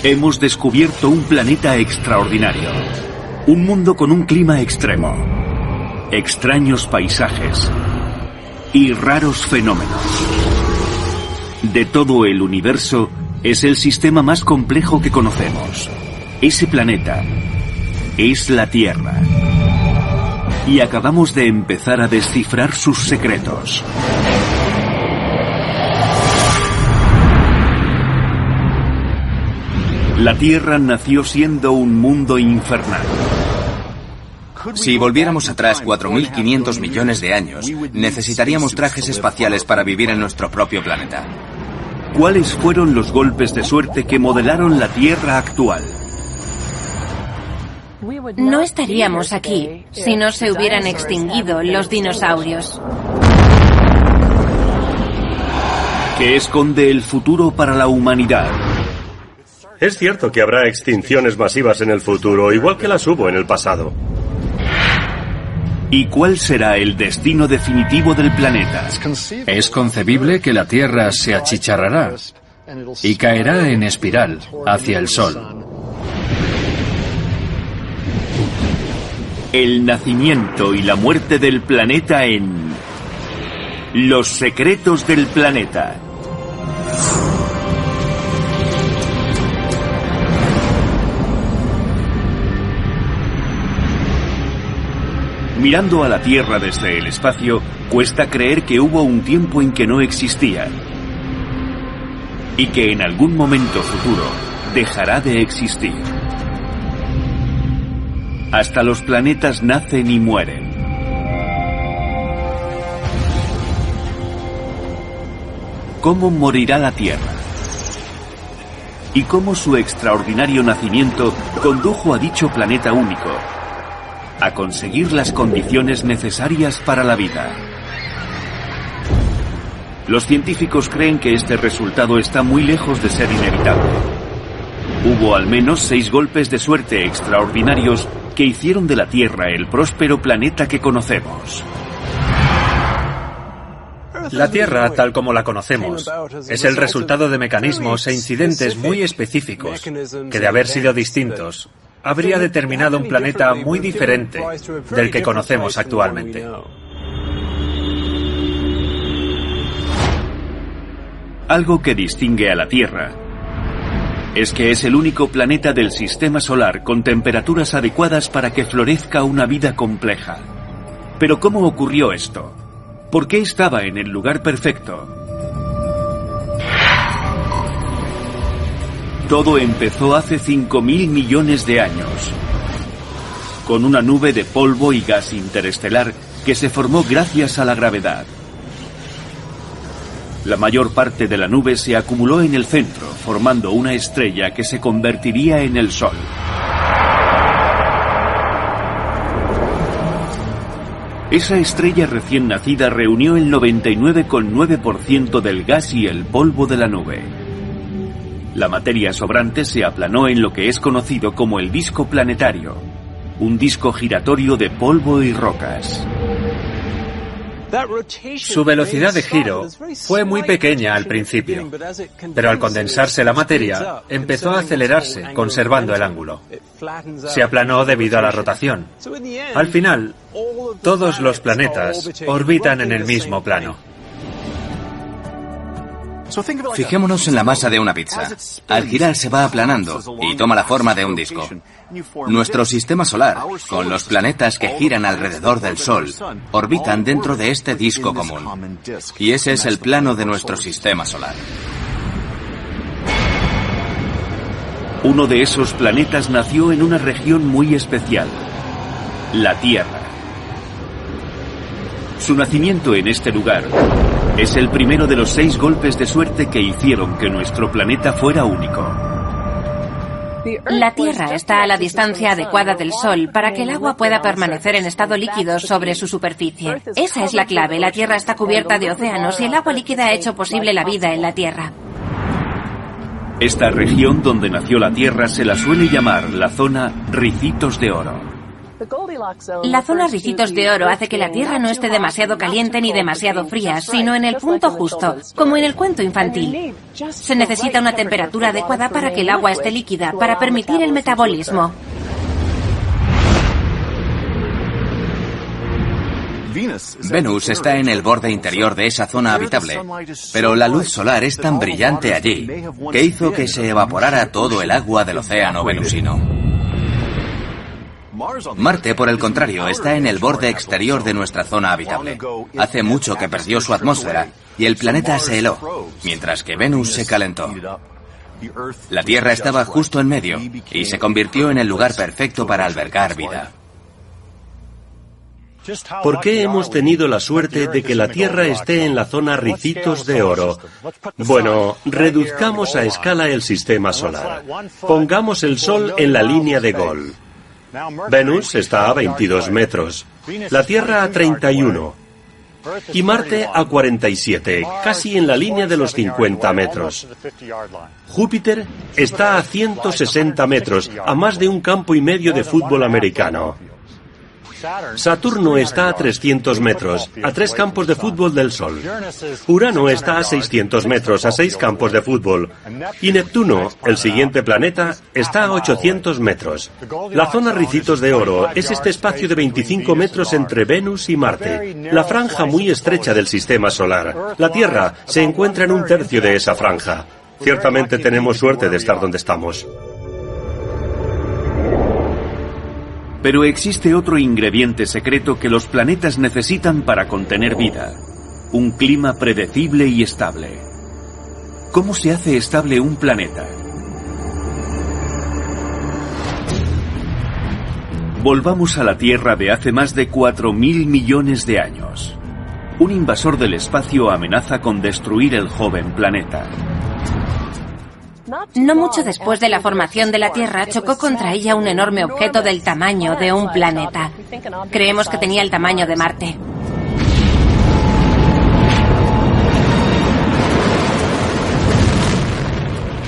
Hemos descubierto un planeta extraordinario. Un mundo con un clima extremo. Extraños paisajes. Y raros fenómenos. De todo el universo, es el sistema más complejo que conocemos. Ese planeta es la Tierra. Y acabamos de empezar a descifrar sus secretos. La Tierra nació siendo un mundo infernal. Si volviéramos atrás 4.500 millones de años, necesitaríamos trajes espaciales para vivir en nuestro propio planeta. ¿Cuáles fueron los golpes de suerte que modelaron la Tierra actual? No estaríamos aquí si no se hubieran extinguido los dinosaurios. ¿Qué esconde el futuro para la humanidad? Es cierto que habrá extinciones masivas en el futuro, igual que las hubo en el pasado. ¿Y cuál será el destino definitivo del planeta? Es concebible que la Tierra se achicharrará y caerá en espiral hacia el Sol. El nacimiento y la muerte del planeta en... Los secretos del planeta. Mirando a la Tierra desde el espacio, cuesta creer que hubo un tiempo en que no existía. Y que en algún momento futuro dejará de existir. Hasta los planetas nacen y mueren. ¿Cómo morirá la Tierra? ¿Y cómo su extraordinario nacimiento condujo a dicho planeta único a conseguir las condiciones necesarias para la vida? Los científicos creen que este resultado está muy lejos de ser inevitable. Hubo al menos 6 golpes de suerte extraordinarios que hicieron de la Tierra el próspero planeta que conocemos. La Tierra, tal como la conocemos, es el resultado de mecanismos e incidentes muy específicos que, de haber sido distintos, habría determinado un planeta muy diferente del que conocemos actualmente. Algo que distingue a la Tierra es que es el único planeta del sistema solar con temperaturas adecuadas para que florezca una vida compleja. Pero ¿cómo ocurrió esto? ¿Por qué estaba en el lugar perfecto? Todo empezó hace 5.000 millones de años, con una nube de polvo y gas interestelar que se formó gracias a la gravedad. La mayor parte de la nube se acumuló en el centro, formando una estrella que se convertiría en el Sol. Esa estrella recién nacida reunió el 99,9% del gas y el polvo de la nube. La materia sobrante se aplanó en lo que es conocido como el disco planetario, un disco giratorio de polvo y rocas. Su velocidad de giro fue muy pequeña al principio, pero al condensarse la materia, empezó a acelerarse, conservando el ángulo. Se aplanó debido a la rotación. Al final, todos los planetas orbitan en el mismo plano. Fijémonos en la masa de una pizza. Al girar se va aplanando y toma la forma de un disco. Nuestro sistema solar, con los planetas que giran alrededor del Sol, orbitan dentro de este disco común. Y ese es el plano de nuestro sistema solar. Uno de esos planetas nació en una región muy especial, la Tierra. Su nacimiento en este lugar es el primero de los 6 golpes de suerte que hicieron que nuestro planeta fuera único. La Tierra está a la distancia adecuada del Sol para que el agua pueda permanecer en estado líquido sobre su superficie. Esa es la clave. La Tierra está cubierta de océanos y el agua líquida ha hecho posible la vida en la Tierra. Esta región donde nació la Tierra se la suele llamar la zona Ricitos de Oro. La zona Ricitos de Oro hace que la Tierra no esté demasiado caliente ni demasiado fría, sino en el punto justo, como en el cuento infantil. Se necesita una temperatura adecuada para que el agua esté líquida, para permitir el metabolismo. Venus está en el borde interior de esa zona habitable, pero la luz solar es tan brillante allí que hizo que se evaporara todo el agua del océano venusino. Marte, por el contrario, está en el borde exterior de nuestra zona habitable. Hace mucho que perdió su atmósfera y el planeta se heló, mientras que Venus se calentó. La Tierra estaba justo en medio y se convirtió en el lugar perfecto para albergar vida. ¿Por qué hemos tenido la suerte de que la Tierra esté en la zona Ricitos de Oro? Bueno, reduzcamos a escala el sistema solar. Pongamos el Sol en la línea de gol. Venus está a 22 metros, la Tierra a 31 y Marte a 47, casi en la línea de los 50 metros. Júpiter está a 160 metros, a más de un campo y medio de fútbol americano. Saturno está a 300 metros, a 3 campos de fútbol del Sol. Urano está a 600 metros, a 6 campos de fútbol. Y Neptuno, el siguiente planeta, está a 800 metros. La zona Ricitos de Oro es este espacio de 25 metros entre Venus y Marte, la franja muy estrecha del sistema solar. La Tierra se encuentra en un tercio de esa franja. Ciertamente tenemos suerte de estar donde estamos. Pero existe otro ingrediente secreto que los planetas necesitan para contener vida: un clima predecible y estable. ¿Cómo se hace estable un planeta? Volvamos a la Tierra de hace más de 4.000 millones de años. Un invasor del espacio amenaza con destruir el joven planeta. No mucho después de la formación de la Tierra, chocó contra ella un enorme objeto del tamaño de un planeta. Creemos que tenía el tamaño de Marte.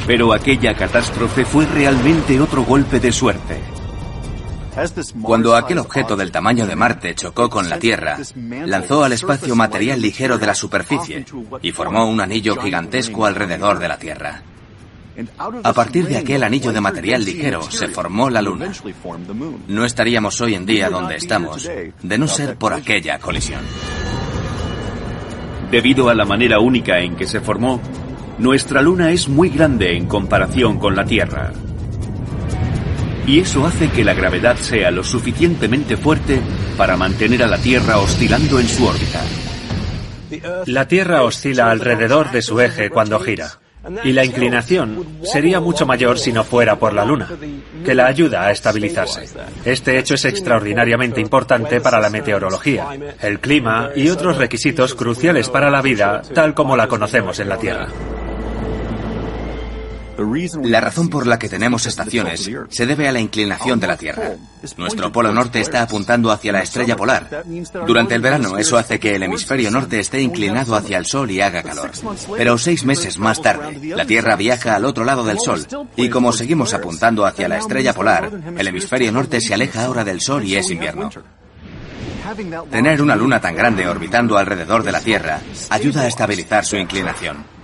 Pero aquella catástrofe fue realmente otro golpe de suerte. Cuando aquel objeto del tamaño de Marte chocó con la Tierra, lanzó al espacio material ligero de la superficie y formó un anillo gigantesco alrededor de la Tierra. A partir de aquel anillo de material ligero se formó la Luna. No estaríamos hoy en día donde estamos, de no ser por aquella colisión. Debido a la manera única en que se formó, nuestra Luna es muy grande en comparación con la Tierra. Y eso hace que la gravedad sea lo suficientemente fuerte para mantener a la Tierra oscilando en su órbita. La Tierra oscila alrededor de su eje cuando gira. Y la inclinación sería mucho mayor si no fuera por la Luna, que la ayuda a estabilizarse. Este hecho es extraordinariamente importante para la meteorología, el clima y otros requisitos cruciales para la vida, tal como la conocemos en la Tierra. La razón por la que tenemos estaciones se debe a la inclinación de la Tierra. Nuestro polo norte está apuntando hacia la estrella polar. Durante el verano eso hace que el hemisferio norte esté inclinado hacia el Sol y haga calor. Pero 6 meses más tarde, la Tierra viaja al otro lado del Sol, y como seguimos apuntando hacia la estrella polar, el hemisferio norte se aleja ahora del Sol y es invierno. Tener una luna tan grande orbitando alrededor de la Tierra ayuda a estabilizar su inclinación.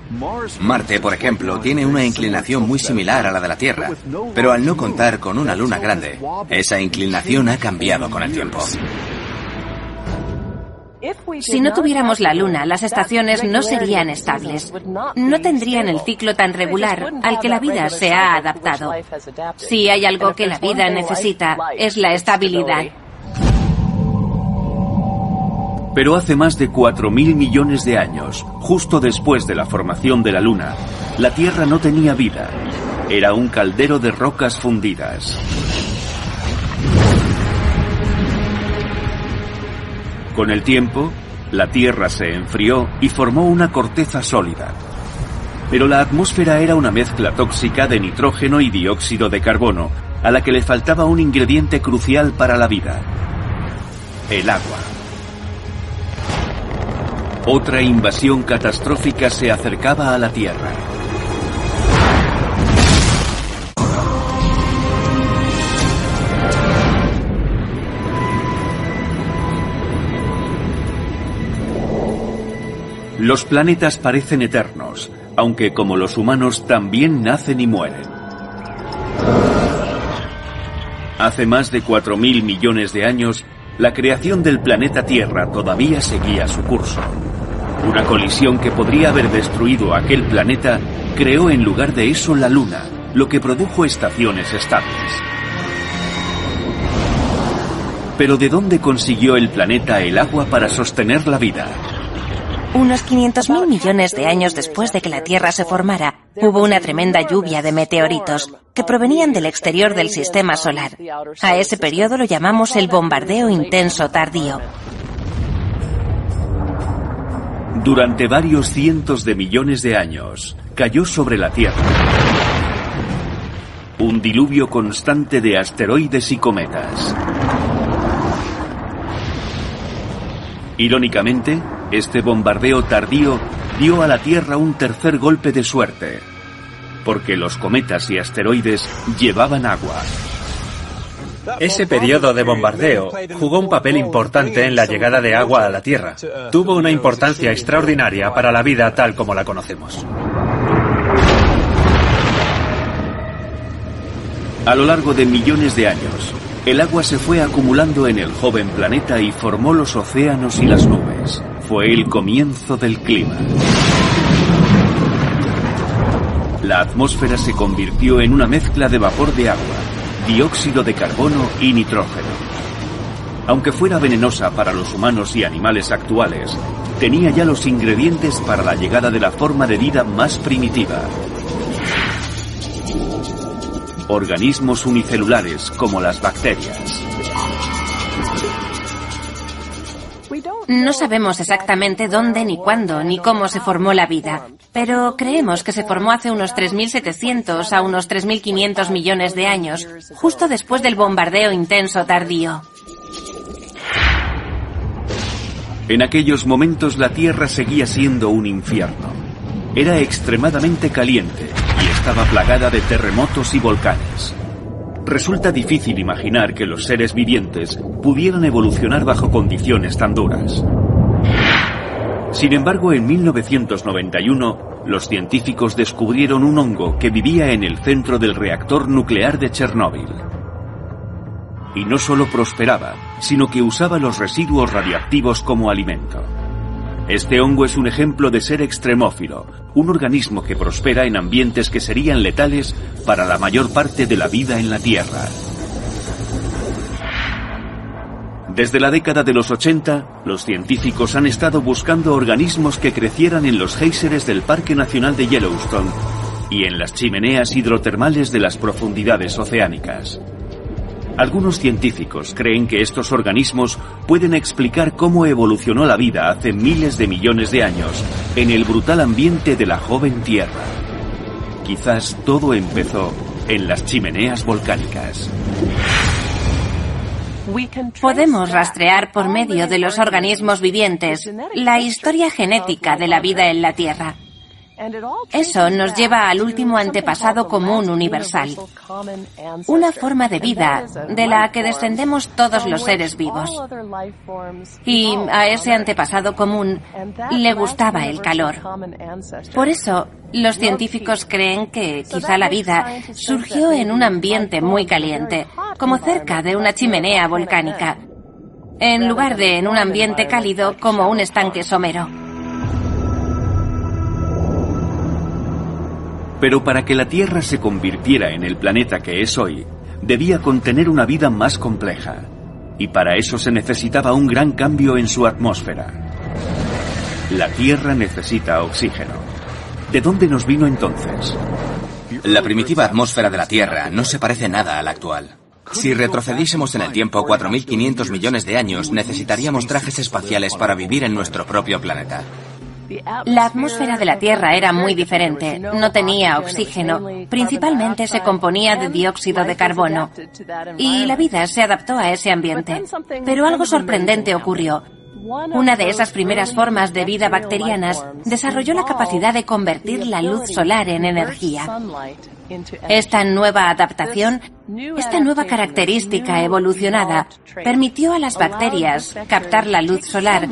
Marte, por ejemplo, tiene una inclinación muy similar a la de la Tierra, pero al no contar con una luna grande, esa inclinación ha cambiado con el tiempo. Si no tuviéramos la Luna, las estaciones no serían estables. No tendrían el ciclo tan regular al que la vida se ha adaptado. Si hay algo que la vida necesita, es la estabilidad. Pero hace más de 4.000 millones de años, justo después de la formación de la Luna, la Tierra no tenía vida. Era un caldero de rocas fundidas. Con el tiempo, la Tierra se enfrió y formó una corteza sólida. Pero la atmósfera era una mezcla tóxica de nitrógeno y dióxido de carbono, a la que le faltaba un ingrediente crucial para la vida: el agua. Otra invasión catastrófica se acercaba a la Tierra. Los planetas parecen eternos, aunque como los humanos también nacen y mueren. Hace más de 4.000 millones de años, la creación del planeta Tierra todavía seguía su curso. Una colisión que podría haber destruido aquel planeta creó en lugar de eso la Luna, lo que produjo estaciones estables. Pero ¿de dónde consiguió el planeta el agua para sostener la vida? Unos 500.000 millones de años después de que la Tierra se formara, hubo una tremenda lluvia de meteoritos que provenían del exterior del sistema solar. A ese periodo lo llamamos el bombardeo intenso tardío. Durante varios cientos de millones de años, cayó sobre la Tierra un diluvio constante de asteroides y cometas. Irónicamente, este bombardeo tardío dio a la Tierra un tercer golpe de suerte, porque los cometas y asteroides llevaban agua. Ese periodo de bombardeo jugó un papel importante en la llegada de agua a la Tierra. Tuvo una importancia extraordinaria para la vida tal como la conocemos. A lo largo de millones de años, el agua se fue acumulando en el joven planeta y formó los océanos y las nubes. Fue el comienzo del clima. La atmósfera se convirtió en una mezcla de vapor de agua, dióxido de carbono y nitrógeno. Aunque fuera venenosa para los humanos y animales actuales, tenía ya los ingredientes para la llegada de la forma de vida más primitiva. Organismos unicelulares como las bacterias. No sabemos exactamente dónde, ni cuándo, ni cómo se formó la vida, pero creemos que se formó hace unos 3.700 a unos 3.500 millones de años, justo después del bombardeo intenso tardío. En aquellos momentos la Tierra seguía siendo un infierno. Era extremadamente caliente y estaba plagada de terremotos y volcanes. Resulta difícil imaginar que los seres vivientes pudieran evolucionar bajo condiciones tan duras. Sin embargo, en 1991, los científicos descubrieron un hongo que vivía en el centro del reactor nuclear de Chernóbil. Y no solo prosperaba, sino que usaba los residuos radiactivos como alimento. Este hongo es un ejemplo de ser extremófilo, un organismo que prospera en ambientes que serían letales para la mayor parte de la vida en la Tierra. Desde la década de los 80, los científicos han estado buscando organismos que crecieran en los géiseres del Parque Nacional de Yellowstone y en las chimeneas hidrotermales de las profundidades oceánicas. Algunos científicos creen que estos organismos pueden explicar cómo evolucionó la vida hace miles de millones de años en el brutal ambiente de la joven Tierra. Quizás todo empezó en las chimeneas volcánicas. Podemos rastrear por medio de los organismos vivientes la historia genética de la vida en la Tierra. Eso nos lleva al último antepasado común universal, una forma de vida de la que descendemos todos los seres vivos. Y a ese antepasado común le gustaba el calor. Por eso, los científicos creen que quizá la vida surgió en un ambiente muy caliente, como cerca de una chimenea volcánica, en lugar de en un ambiente cálido como un estanque somero. Pero para que la Tierra se convirtiera en el planeta que es hoy, debía contener una vida más compleja. Y para eso se necesitaba un gran cambio en su atmósfera. La Tierra necesita oxígeno. ¿De dónde nos vino entonces? La primitiva atmósfera de la Tierra no se parece nada a la actual. Si retrocediésemos en el tiempo 4.500 millones de años, necesitaríamos trajes espaciales para vivir en nuestro propio planeta. La atmósfera de la Tierra era muy diferente. No tenía oxígeno. Principalmente se componía de dióxido de carbono. Y la vida se adaptó a ese ambiente. Pero algo sorprendente ocurrió. Una de esas primeras formas de vida bacterianas desarrolló la capacidad de convertir la luz solar en energía. Esta nueva adaptación, esta nueva característica evolucionada, permitió a las bacterias captar la luz solar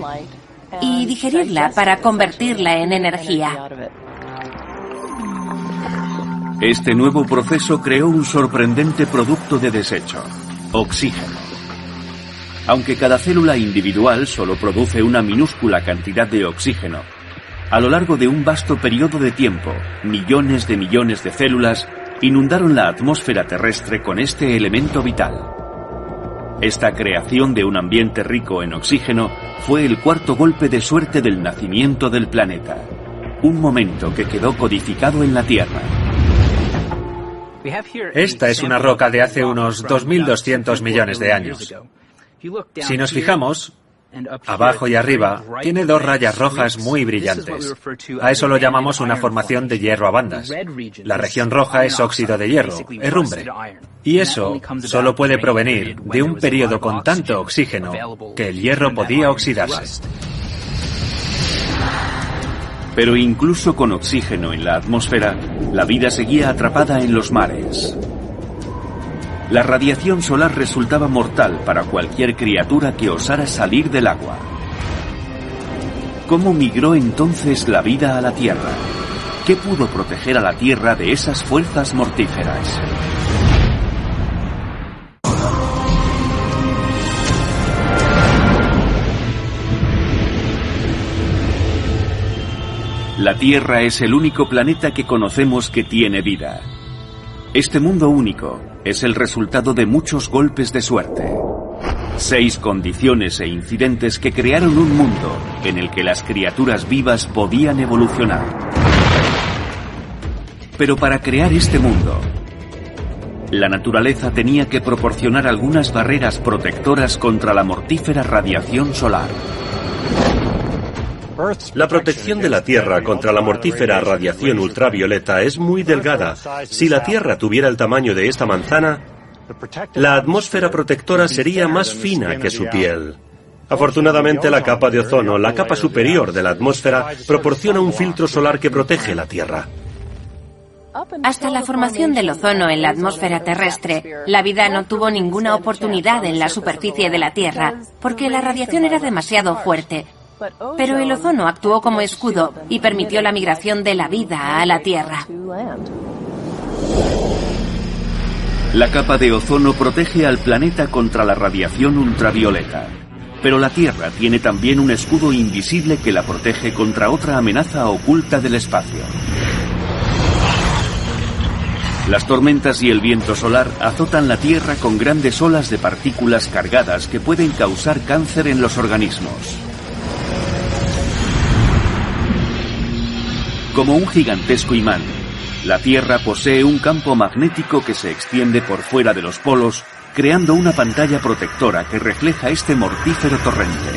y digerirla para convertirla en energía. Este nuevo proceso creó un sorprendente producto de desecho: oxígeno. Aunque cada célula individual solo produce una minúscula cantidad de oxígeno, a lo largo de un vasto periodo de tiempo, millones de células inundaron la atmósfera terrestre con este elemento vital. Esta creación de un ambiente rico en oxígeno fue el cuarto golpe de suerte del nacimiento del planeta. Un momento que quedó codificado en la Tierra. Esta es una roca de hace unos 2.200 millones de años. Si nos fijamos, abajo y arriba, tiene dos rayas rojas muy brillantes. A eso lo llamamos una formación de hierro a bandas. La región roja es óxido de hierro, herrumbre. Y eso solo puede provenir de un periodo con tanto oxígeno que el hierro podía oxidarse. Pero incluso con oxígeno en la atmósfera, la vida seguía atrapada en los mares. La radiación solar resultaba mortal para cualquier criatura que osara salir del agua. ¿Cómo migró entonces la vida a la Tierra? ¿Qué pudo proteger a la Tierra de esas fuerzas mortíferas? La Tierra es el único planeta que conocemos que tiene vida. Este mundo único es el resultado de muchos golpes de suerte. 6 condiciones e incidentes que crearon un mundo en el que las criaturas vivas podían evolucionar. Pero para crear este mundo, la naturaleza tenía que proporcionar algunas barreras protectoras contra la mortífera radiación solar. La protección de la Tierra contra la mortífera radiación ultravioleta es muy delgada. Si la Tierra tuviera el tamaño de esta manzana, la atmósfera protectora sería más fina que su piel. Afortunadamente, la capa de ozono, la capa superior de la atmósfera, proporciona un filtro solar que protege la Tierra. Hasta la formación del ozono en la atmósfera terrestre, la vida no tuvo ninguna oportunidad en la superficie de la Tierra, porque la radiación era demasiado fuerte. Pero el ozono actuó como escudo y permitió la migración de la vida a la Tierra. La capa de ozono protege al planeta contra la radiación ultravioleta. Pero la Tierra tiene también un escudo invisible que la protege contra otra amenaza oculta del espacio. Las tormentas y el viento solar azotan la Tierra con grandes olas de partículas cargadas que pueden causar cáncer en los organismos. Como un gigantesco imán, la Tierra posee un campo magnético que se extiende por fuera de los polos, creando una pantalla protectora que refleja este mortífero torrente.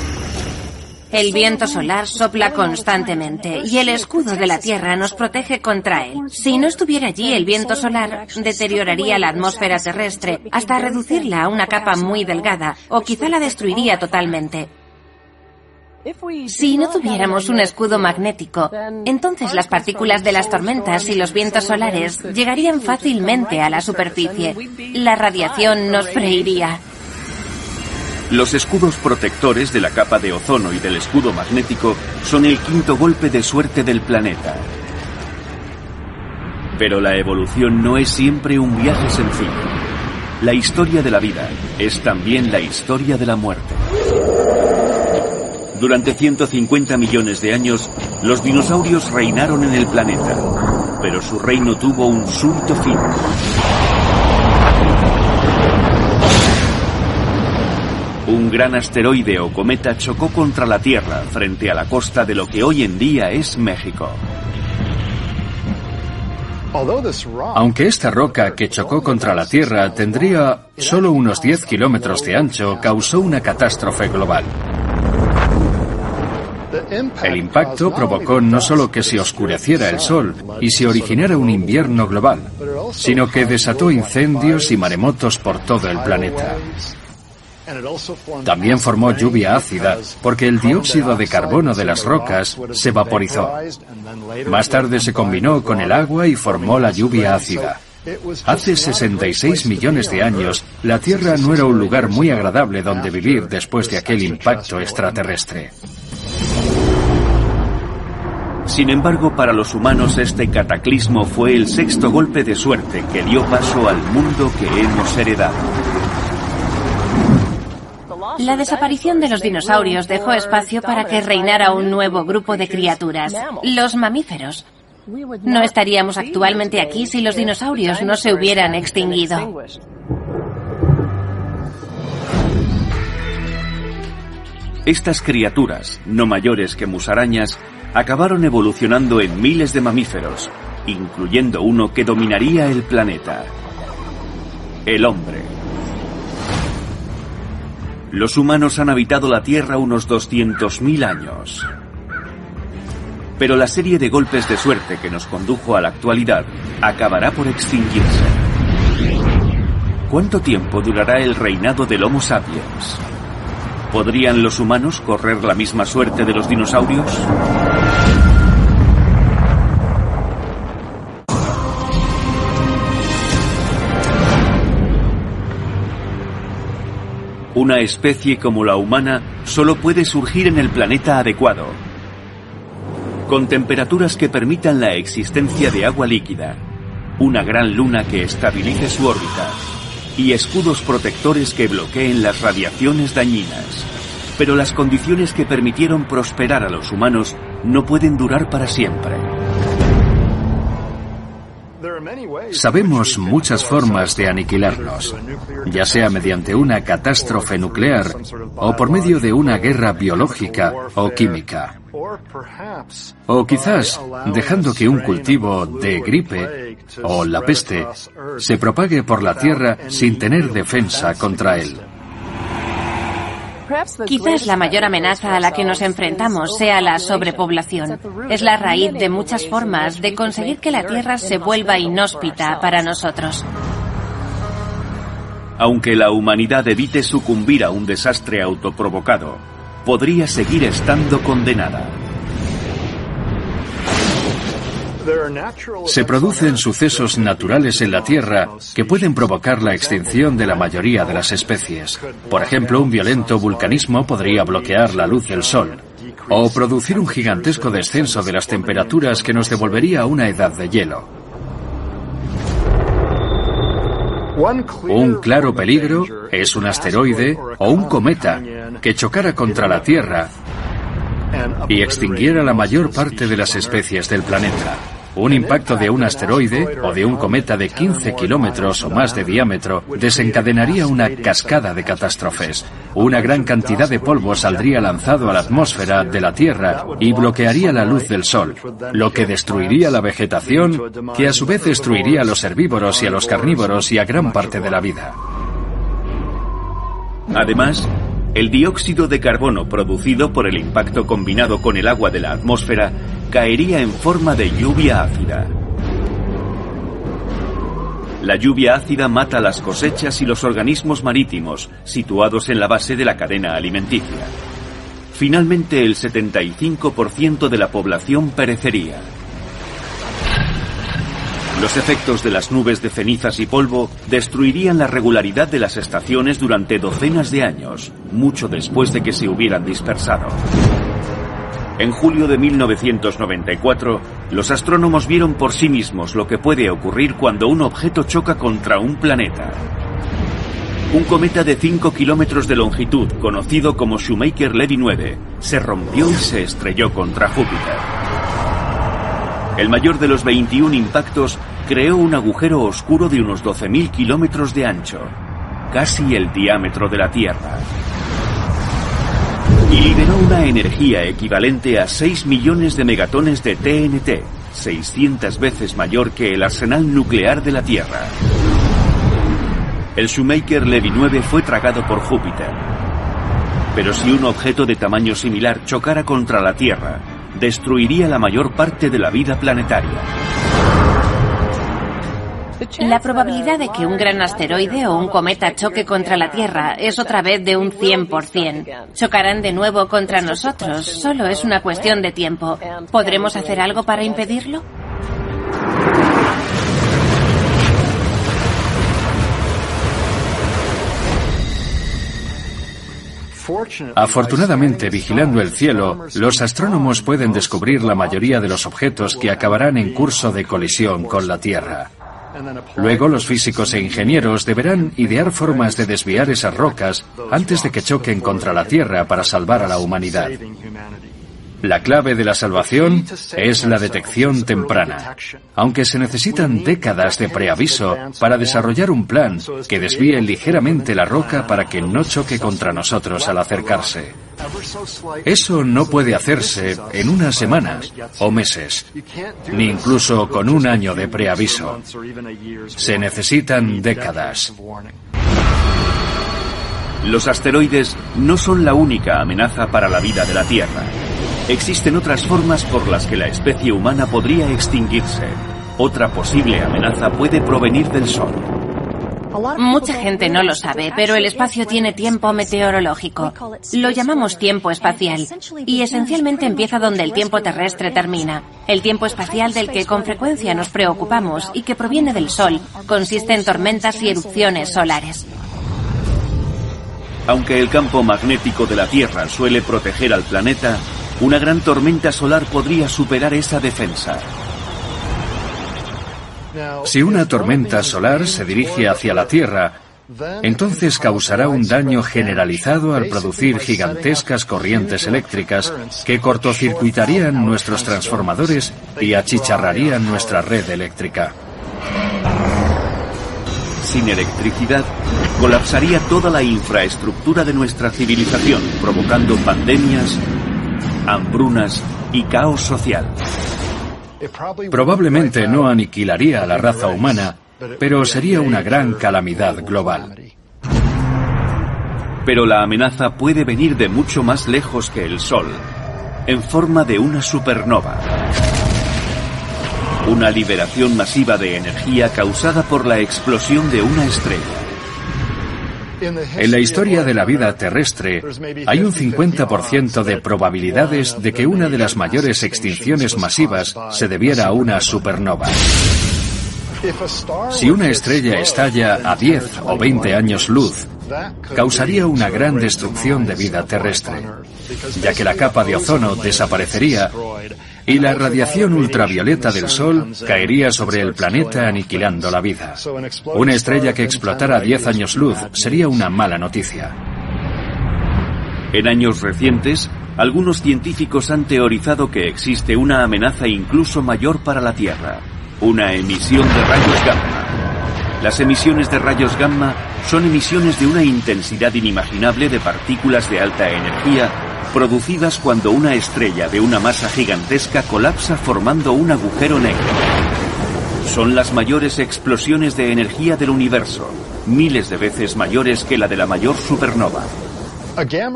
El viento solar sopla constantemente y el escudo de la Tierra nos protege contra él. Si no estuviera allí, el viento solar deterioraría la atmósfera terrestre hasta reducirla a una capa muy delgada, o quizá la destruiría totalmente. Si no tuviéramos un escudo magnético, entonces las partículas de las tormentas y los vientos solares llegarían fácilmente a la superficie. La radiación nos freiría. Los escudos protectores de la capa de ozono y del escudo magnético son el quinto golpe de suerte del planeta. Pero la evolución no es siempre un viaje sencillo. La historia de la vida es también la historia de la muerte. Durante 150 millones de años, los dinosaurios reinaron en el planeta, pero su reino tuvo un súbito fin. Un gran asteroide o cometa chocó contra la Tierra frente a la costa de lo que hoy en día es México. Aunque esta roca que chocó contra la Tierra tendría solo unos 10 kilómetros de ancho, causó una catástrofe global. El impacto provocó no solo que se oscureciera el sol y se originara un invierno global, sino que desató incendios y maremotos por todo el planeta. También formó lluvia ácida porque el dióxido de carbono de las rocas se vaporizó. Más tarde se combinó con el agua y formó la lluvia ácida. Hace 66 millones de años, la Tierra no era un lugar muy agradable donde vivir después de aquel impacto extraterrestre. Sin embargo, para los humanos este cataclismo fue el sexto golpe de suerte que dio paso al mundo que hemos heredado. La desaparición de los dinosaurios dejó espacio para que reinara un nuevo grupo de criaturas, los mamíferos. No estaríamos actualmente aquí si los dinosaurios no se hubieran extinguido. Estas criaturas, no mayores que musarañas, acabaron evolucionando en miles de mamíferos, incluyendo uno que dominaría el planeta: el hombre. Los humanos han habitado la Tierra unos 200.000 años. Pero la serie de golpes de suerte que nos condujo a la actualidad acabará por extinguirse. ¿Cuánto tiempo durará el reinado del Homo sapiens? ¿Podrían los humanos correr la misma suerte de los dinosaurios? Una especie como la humana solo puede surgir en el planeta adecuado, con temperaturas que permitan la existencia de agua líquida, una gran luna que estabilice su órbita y escudos protectores que bloqueen las radiaciones dañinas. Pero las condiciones que permitieron prosperar a los humanos no pueden durar para siempre. Sabemos muchas formas de aniquilarnos, ya sea mediante una catástrofe nuclear o por medio de una guerra biológica o química. O quizás dejando que un cultivo de gripe o la peste se propague por la tierra sin tener defensa contra él. Quizás la mayor amenaza a la que nos enfrentamos sea la sobrepoblación. Es la raíz de muchas formas de conseguir que la Tierra se vuelva inhóspita para nosotros. Aunque la humanidad evite sucumbir a un desastre autoprovocado, podría seguir estando condenada. Se producen sucesos naturales en la Tierra que pueden provocar la extinción de la mayoría de las especies. Por ejemplo, un violento vulcanismo podría bloquear la luz del Sol, o producir un gigantesco descenso de las temperaturas que nos devolvería a una edad de hielo. Un claro peligro es un asteroide o un cometa que chocara contra la Tierra y extinguiera la mayor parte de las especies del planeta. Un impacto de un asteroide o de un cometa de 15 kilómetros o más de diámetro desencadenaría una cascada de catástrofes. Una gran cantidad de polvo saldría lanzado a la atmósfera de la Tierra y bloquearía la luz del Sol, lo que destruiría la vegetación, que a su vez destruiría a los herbívoros y a los carnívoros y a gran parte de la vida. Además, el dióxido de carbono producido por el impacto combinado con el agua de la atmósfera caería en forma de lluvia ácida. La lluvia ácida mata las cosechas y los organismos marítimos situados en la base de la cadena alimenticia. Finalmente, el 75% de la población perecería. Los efectos de las nubes de cenizas y polvo destruirían la regularidad de las estaciones durante docenas de años, mucho después de que se hubieran dispersado. En julio de 1994, los astrónomos vieron por sí mismos lo que puede ocurrir cuando un objeto choca contra un planeta. Un cometa de 5 kilómetros de longitud, conocido como Shoemaker-Levy 9, se rompió y se estrelló contra Júpiter. El mayor de los 21 impactos creó un agujero oscuro de unos 12.000 kilómetros de ancho, casi el diámetro de la Tierra. Y liberó una energía equivalente a 6 millones de megatones de TNT, 600 veces mayor que el arsenal nuclear de la Tierra. El Shoemaker-Levy 9 fue tragado por Júpiter. Pero si un objeto de tamaño similar chocara contra la Tierra, destruiría la mayor parte de la vida planetaria. La probabilidad de que un gran asteroide o un cometa choque contra la Tierra es otra vez de un 100%. Chocarán de nuevo contra nosotros, solo es una cuestión de tiempo. ¿Podremos hacer algo para impedirlo? Afortunadamente, vigilando el cielo, los astrónomos pueden descubrir la mayoría de los objetos que acabarán en curso de colisión con la Tierra. Luego, los físicos e ingenieros deberán idear formas de desviar esas rocas antes de que choquen contra la Tierra para salvar a la humanidad. La clave de la salvación es la detección temprana, aunque se necesitan décadas de preaviso para desarrollar un plan que desvíe ligeramente la roca para que no choque contra nosotros al acercarse. Eso no puede hacerse en unas semanas o meses, ni incluso con un año de preaviso. Se necesitan décadas. Los asteroides no son la única amenaza para la vida de la Tierra. Existen otras formas por las que la especie humana podría extinguirse. Otra posible amenaza puede provenir del Sol. Mucha gente no lo sabe, pero el espacio tiene tiempo meteorológico. Lo llamamos tiempo espacial, y esencialmente empieza donde el tiempo terrestre termina. El tiempo espacial del que con frecuencia nos preocupamos y que proviene del Sol consiste en tormentas y erupciones solares. Aunque el campo magnético de la Tierra suele proteger al planeta, una gran tormenta solar podría superar esa defensa. Si una tormenta solar se dirige hacia la Tierra, entonces causará un daño generalizado al producir gigantescas corrientes eléctricas que cortocircuitarían nuestros transformadores y achicharrarían nuestra red eléctrica. Sin electricidad, colapsaría toda la infraestructura de nuestra civilización, provocando pandemias, hambrunas y caos social. Probablemente no aniquilaría a la raza humana, pero sería una gran calamidad global. Pero la amenaza puede venir de mucho más lejos que el Sol, en forma de una supernova. Una liberación masiva de energía causada por la explosión de una estrella. En la historia de la vida terrestre, hay un 50% de probabilidades de que una de las mayores extinciones masivas se debiera a una supernova. Si una estrella estalla a 10 o 20 años luz, causaría una gran destrucción de vida terrestre, ya que la capa de ozono desaparecería y la radiación ultravioleta del Sol caería sobre el planeta aniquilando la vida. Una estrella que explotara a 10 años luz sería una mala noticia. En años recientes, algunos científicos han teorizado que existe una amenaza incluso mayor para la Tierra: una emisión de rayos gamma. Las emisiones de rayos gamma son emisiones de una intensidad inimaginable de partículas de alta energía producidas cuando una estrella de una masa gigantesca colapsa formando un agujero negro. Son las mayores explosiones de energía del universo, miles de veces mayores que la de la mayor supernova.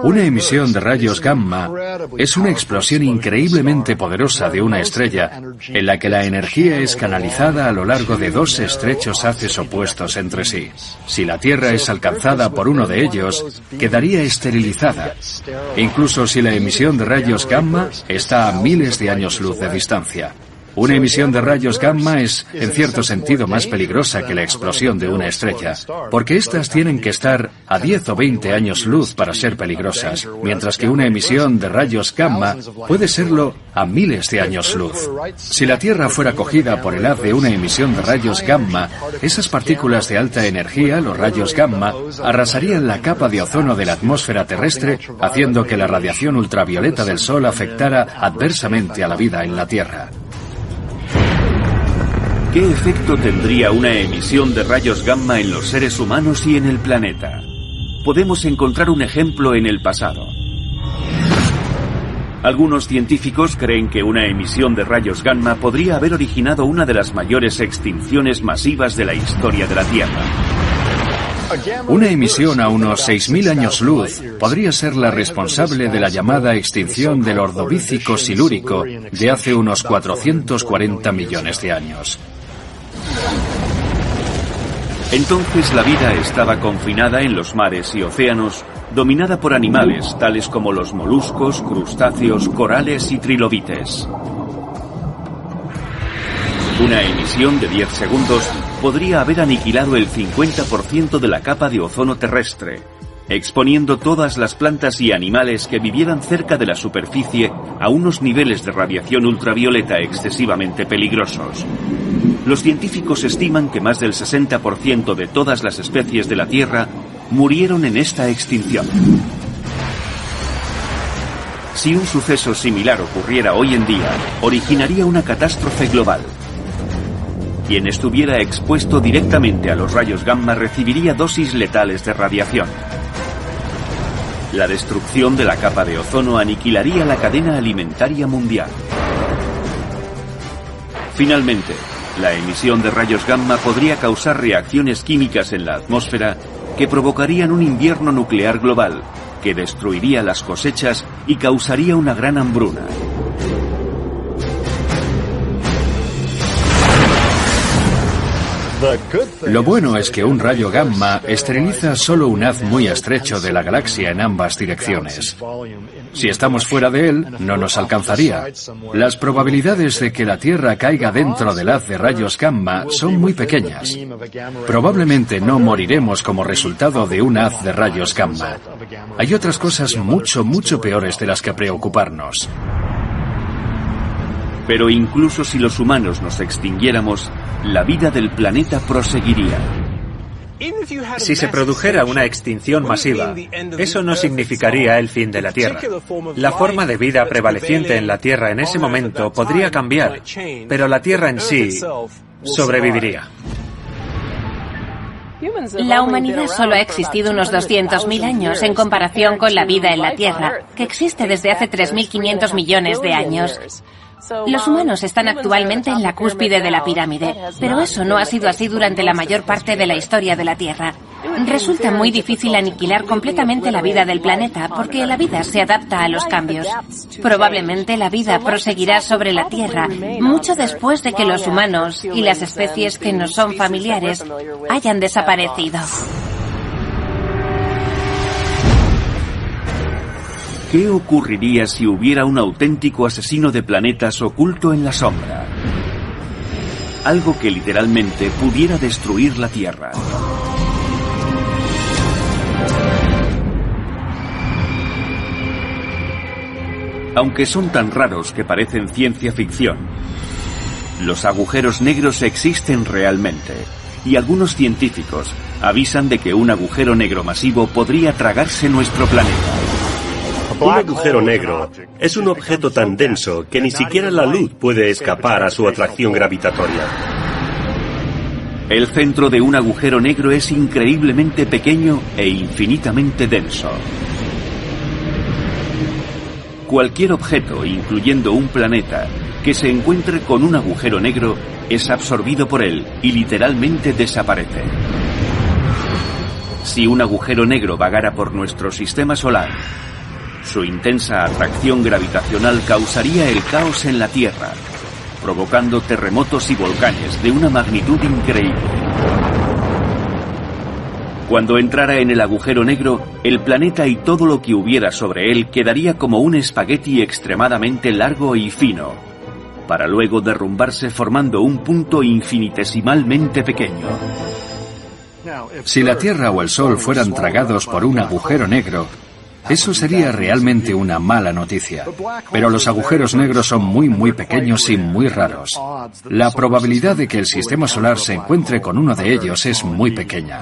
Una emisión de rayos gamma es una explosión increíblemente poderosa de una estrella en la que la energía es canalizada a lo largo de dos estrechos haces opuestos entre sí. Si la Tierra es alcanzada por uno de ellos, quedaría esterilizada, incluso si la emisión de rayos gamma está a miles de años luz de distancia. Una emisión de rayos gamma es, en cierto sentido, más peligrosa que la explosión de una estrella, porque éstas tienen que estar a 10 o 20 años luz para ser peligrosas, mientras que una emisión de rayos gamma puede serlo a miles de años luz. Si la Tierra fuera cogida por el haz de una emisión de rayos gamma, esas partículas de alta energía, los rayos gamma, arrasarían la capa de ozono de la atmósfera terrestre, haciendo que la radiación ultravioleta del Sol afectara adversamente a la vida en la Tierra. ¿Qué efecto tendría una emisión de rayos gamma en los seres humanos y en el planeta? Podemos encontrar un ejemplo en el pasado. Algunos científicos creen que una emisión de rayos gamma podría haber originado una de las mayores extinciones masivas de la historia de la Tierra. Una emisión a unos 6.000 años luz podría ser la responsable de la llamada extinción del Ordovícico silúrico de hace unos 440 millones de años. Entonces la vida estaba confinada en los mares y océanos, dominada por animales tales como los moluscos, crustáceos, corales y trilobites. Una emisión de 10 segundos podría haber aniquilado el 50% de la capa de ozono terrestre, exponiendo todas las plantas y animales que vivieran cerca de la superficie a unos niveles de radiación ultravioleta excesivamente peligrosos. Los científicos estiman que más del 60% de todas las especies de la Tierra murieron en esta extinción. Si un suceso similar ocurriera hoy en día, originaría una catástrofe global. Quien estuviera expuesto directamente a los rayos gamma recibiría dosis letales de radiación. La destrucción de la capa de ozono aniquilaría la cadena alimentaria mundial. Finalmente, la emisión de rayos gamma podría causar reacciones químicas en la atmósfera que provocarían un invierno nuclear global, que destruiría las cosechas y causaría una gran hambruna. Lo bueno es que un rayo gamma esteriliza solo un haz muy estrecho de la galaxia en ambas direcciones. Si estamos fuera de él, no nos alcanzaría. Las probabilidades de que la Tierra caiga dentro del haz de rayos gamma son muy pequeñas. Probablemente no moriremos como resultado de un haz de rayos gamma. Hay otras cosas mucho peores de las que preocuparnos. Pero incluso si los humanos nos extinguiéramos, la vida del planeta proseguiría. Si se produjera una extinción masiva, eso no significaría el fin de la Tierra. La forma de vida prevaleciente en la Tierra en ese momento podría cambiar, pero la Tierra en sí sobreviviría. La humanidad solo ha existido unos 200.000 años en comparación con la vida en la Tierra, que existe desde hace 3.500 millones de años. Los humanos están actualmente en la cúspide de la pirámide, pero eso no ha sido así durante la mayor parte de la historia de la Tierra. Resulta muy difícil aniquilar completamente la vida del planeta, porque la vida se adapta a los cambios. Probablemente la vida proseguirá sobre la Tierra mucho después de que los humanos y las especies que nos son familiares hayan desaparecido. ¿Qué ocurriría si hubiera un auténtico asesino de planetas oculto en la sombra? Algo que literalmente pudiera destruir la Tierra. Aunque son tan raros que parecen ciencia ficción, los agujeros negros existen realmente, y algunos científicos avisan de que un agujero negro masivo podría tragarse nuestro planeta. Un agujero negro es un objeto tan denso que ni siquiera la luz puede escapar a su atracción gravitatoria. El centro de un agujero negro es increíblemente pequeño e infinitamente denso. Cualquier objeto, incluyendo un planeta, que se encuentre con un agujero negro es absorbido por él y literalmente desaparece. Si un agujero negro vagara por nuestro sistema solar, su intensa atracción gravitacional causaría el caos en la Tierra, provocando terremotos y volcanes de una magnitud increíble. Cuando entrara en el agujero negro, el planeta y todo lo que hubiera sobre él quedaría como un espagueti extremadamente largo y fino, para luego derrumbarse formando un punto infinitesimalmente pequeño. Si la Tierra o el Sol fueran tragados por un agujero negro, eso sería realmente una mala noticia. Pero los agujeros negros son muy pequeños y muy raros. La probabilidad de que el sistema solar se encuentre con uno de ellos es muy pequeña.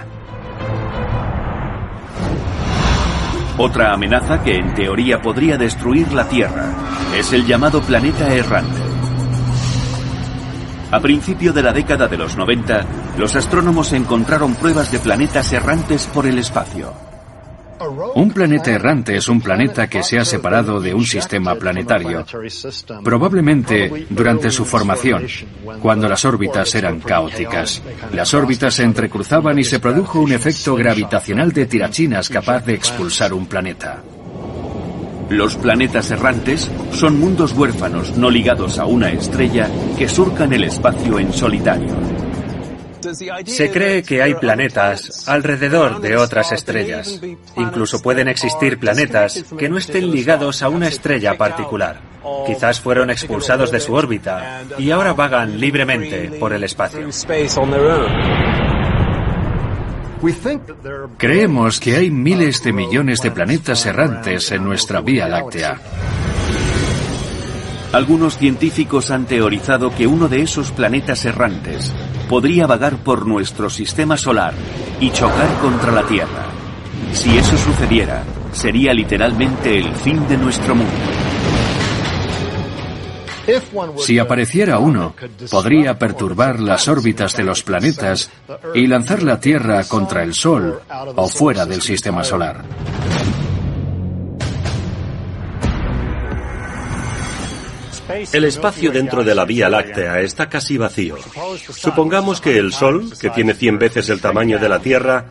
Otra amenaza que en teoría podría destruir la Tierra es el llamado planeta errante. A principio de la década de los 90, los astrónomos encontraron pruebas de planetas errantes por el espacio. Un planeta errante es un planeta que se ha separado de un sistema planetario, probablemente durante su formación, cuando las órbitas eran caóticas. Las órbitas se entrecruzaban y se produjo un efecto gravitacional de tirachinas capaz de expulsar un planeta. Los planetas errantes son mundos huérfanos no ligados a una estrella que surcan el espacio en solitario. Se cree que hay planetas alrededor de otras estrellas. Incluso pueden existir planetas que no estén ligados a una estrella particular. Quizás fueron expulsados de su órbita y ahora vagan libremente por el espacio. Creemos que hay miles de millones de planetas errantes en nuestra Vía Láctea. Algunos científicos han teorizado que uno de esos planetas errantes podría vagar por nuestro sistema solar y chocar contra la Tierra. Si eso sucediera, sería literalmente el fin de nuestro mundo. Si apareciera uno, podría perturbar las órbitas de los planetas y lanzar la Tierra contra el Sol o fuera del sistema solar. El espacio dentro de la Vía Láctea está casi vacío. Supongamos que el Sol, que tiene 100 veces el tamaño de la Tierra,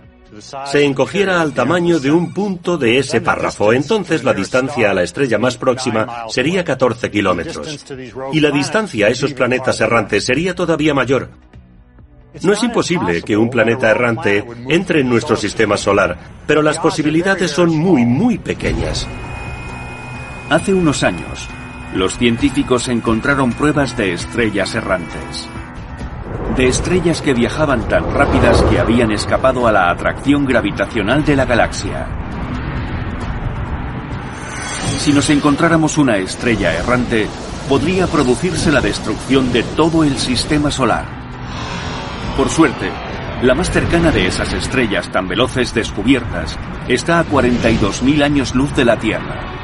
se encogiera al tamaño de un punto de ese párrafo. Entonces la distancia a la estrella más próxima sería 14 kilómetros. Y la distancia a esos planetas errantes sería todavía mayor. No es imposible que un planeta errante entre en nuestro sistema solar, pero las posibilidades son muy pequeñas. Hace unos años, los científicos encontraron pruebas de estrellas errantes. De estrellas que viajaban tan rápidas que habían escapado a la atracción gravitacional de la galaxia. Si nos encontráramos una estrella errante, podría producirse la destrucción de todo el sistema solar. Por suerte, la más cercana de esas estrellas tan veloces descubiertas está a 42.000 años luz de la Tierra.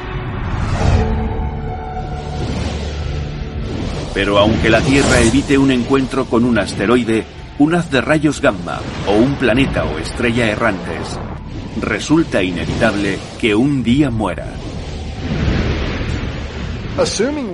Pero aunque la Tierra evite un encuentro con un asteroide, un haz de rayos gamma o un planeta o estrella errantes, resulta inevitable que un día muera.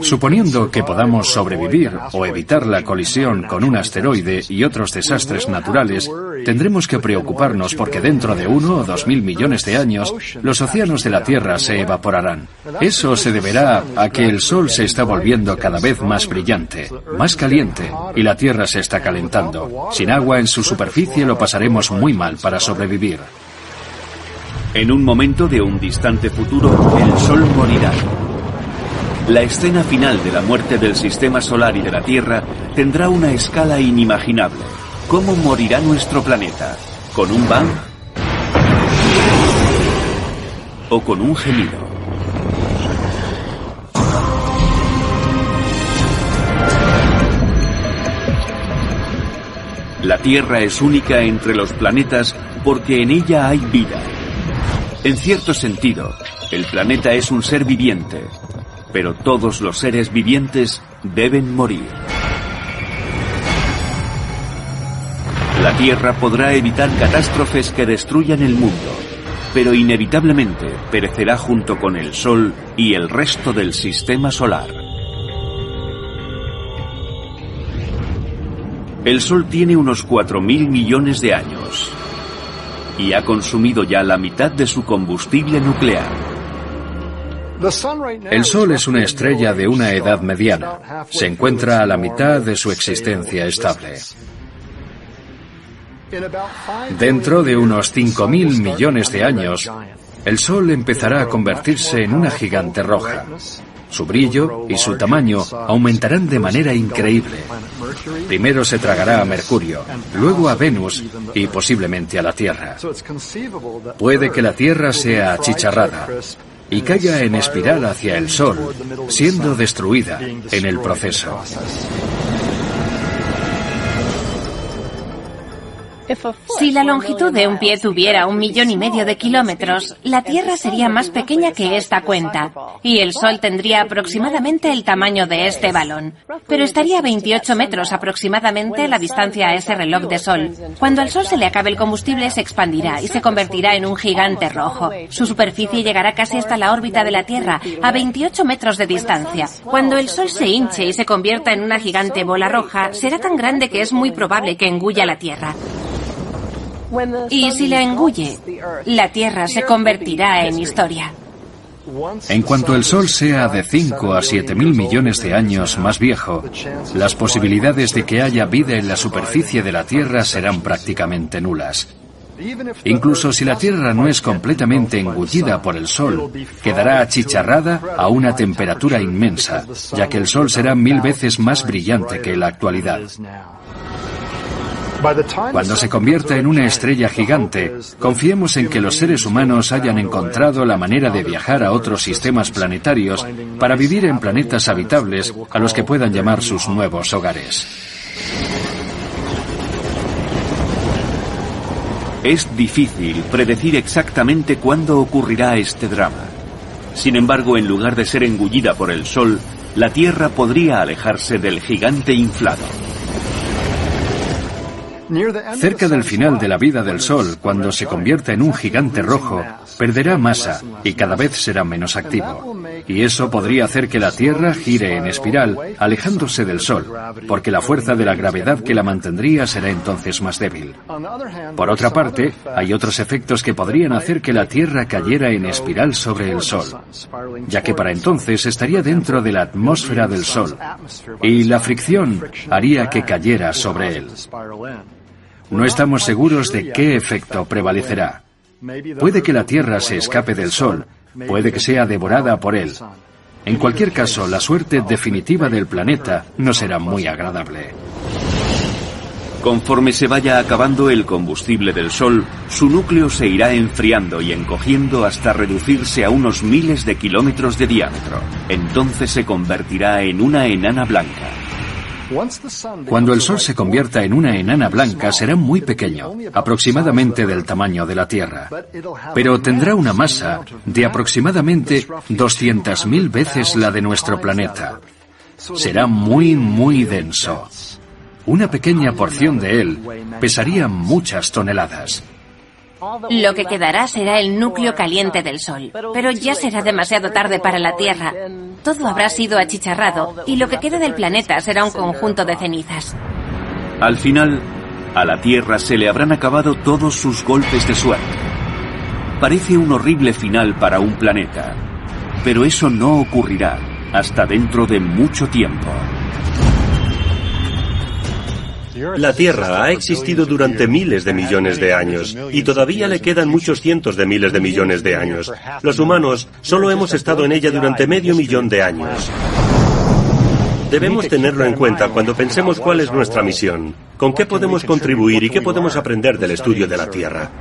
Suponiendo que podamos sobrevivir o evitar la colisión con un asteroide y otros desastres naturales, tendremos que preocuparnos porque dentro de 1 o 2.000 millones de años, los océanos de la Tierra se evaporarán. Eso se deberá a que el Sol se está volviendo cada vez más brillante, más caliente, y la Tierra se está calentando. Sin agua en su superficie lo pasaremos muy mal para sobrevivir. En un momento de un distante futuro, el Sol morirá. La escena final de la muerte del sistema solar y de la Tierra tendrá una escala inimaginable. ¿Cómo morirá nuestro planeta? ¿Con un bang? ¿O con un gemido? La Tierra es única entre los planetas porque en ella hay vida. En cierto sentido, el planeta es un ser viviente. Pero todos los seres vivientes deben morir. La Tierra podrá evitar catástrofes que destruyan el mundo, pero inevitablemente perecerá junto con el Sol y el resto del sistema solar. El Sol tiene unos 4.000 millones de años y ha consumido ya la mitad de su combustible nuclear. El Sol es una estrella de una edad mediana. Se encuentra a la mitad de su existencia estable. Dentro de unos 5.000 millones de años, el Sol empezará a convertirse en una gigante roja. Su brillo y su tamaño aumentarán de manera increíble. Primero se tragará a Mercurio, luego a Venus y posiblemente a la Tierra. Puede que la Tierra sea achicharrada y caiga en espiral hacia el Sol, siendo destruida en el proceso. Si la longitud de un pie tuviera 1,5 millones de kilómetros, la Tierra sería más pequeña que esta cuenta, y el Sol tendría aproximadamente el tamaño de este balón, pero estaría a 28 metros aproximadamente la distancia a ese reloj de Sol. Cuando al Sol se le acabe el combustible, se expandirá y se convertirá en un gigante rojo. Su superficie llegará casi hasta la órbita de la Tierra, a 28 metros de distancia. Cuando el Sol se hinche y se convierta en una gigante bola roja, será tan grande que es muy probable que engulla la Tierra. Y si la engulle, la Tierra se convertirá en historia. En cuanto el Sol sea de 5 a 7.000 millones de años más viejo, las posibilidades de que haya vida en la superficie de la Tierra serán prácticamente nulas. Incluso si la Tierra no es completamente engullida por el Sol, quedará achicharrada a una temperatura inmensa, ya que el Sol será 1000 veces más brillante que en la actualidad. Cuando se convierta en una estrella gigante, confiemos en que los seres humanos hayan encontrado la manera de viajar a otros sistemas planetarios para vivir en planetas habitables a los que puedan llamar sus nuevos hogares. Es difícil predecir exactamente cuándo ocurrirá este drama. Sin embargo, en lugar de ser engullida por el Sol, la Tierra podría alejarse del gigante inflado. Cerca del final de la vida del Sol, cuando se convierta en un gigante rojo, perderá masa y cada vez será menos activo. Y eso podría hacer que la Tierra gire en espiral, alejándose del Sol, porque la fuerza de la gravedad que la mantendría será entonces más débil. Por otra parte, hay otros efectos que podrían hacer que la Tierra cayera en espiral sobre el Sol, ya que para entonces estaría dentro de la atmósfera del Sol, y la fricción haría que cayera sobre él. No estamos seguros de qué efecto prevalecerá. Puede que la Tierra se escape del Sol, puede que sea devorada por él. En cualquier caso, la suerte definitiva del planeta no será muy agradable. Conforme se vaya acabando el combustible del Sol, su núcleo se irá enfriando y encogiendo hasta reducirse a unos miles de kilómetros de diámetro. Entonces se convertirá en una enana blanca. Cuando el Sol se convierta en una enana blanca será muy pequeño, aproximadamente del tamaño de la Tierra. Pero tendrá una masa de aproximadamente 200.000 veces la de nuestro planeta. Será muy denso. Una pequeña porción de él pesaría muchas toneladas. Lo que quedará será el núcleo caliente del Sol, pero ya será demasiado tarde para la Tierra. Todo habrá sido achicharrado y lo que quede del planeta será un conjunto de cenizas. Al final, a la Tierra se le habrán acabado todos sus golpes de suerte. Parece un horrible final para un planeta, pero eso no ocurrirá hasta dentro de mucho tiempo. La Tierra ha existido durante miles de millones de años y todavía le quedan muchos cientos de miles de millones de años. Los humanos solo hemos estado en ella durante medio millón de años. Debemos tenerlo en cuenta cuando pensemos cuál es nuestra misión, con qué podemos contribuir y qué podemos aprender del estudio de la Tierra.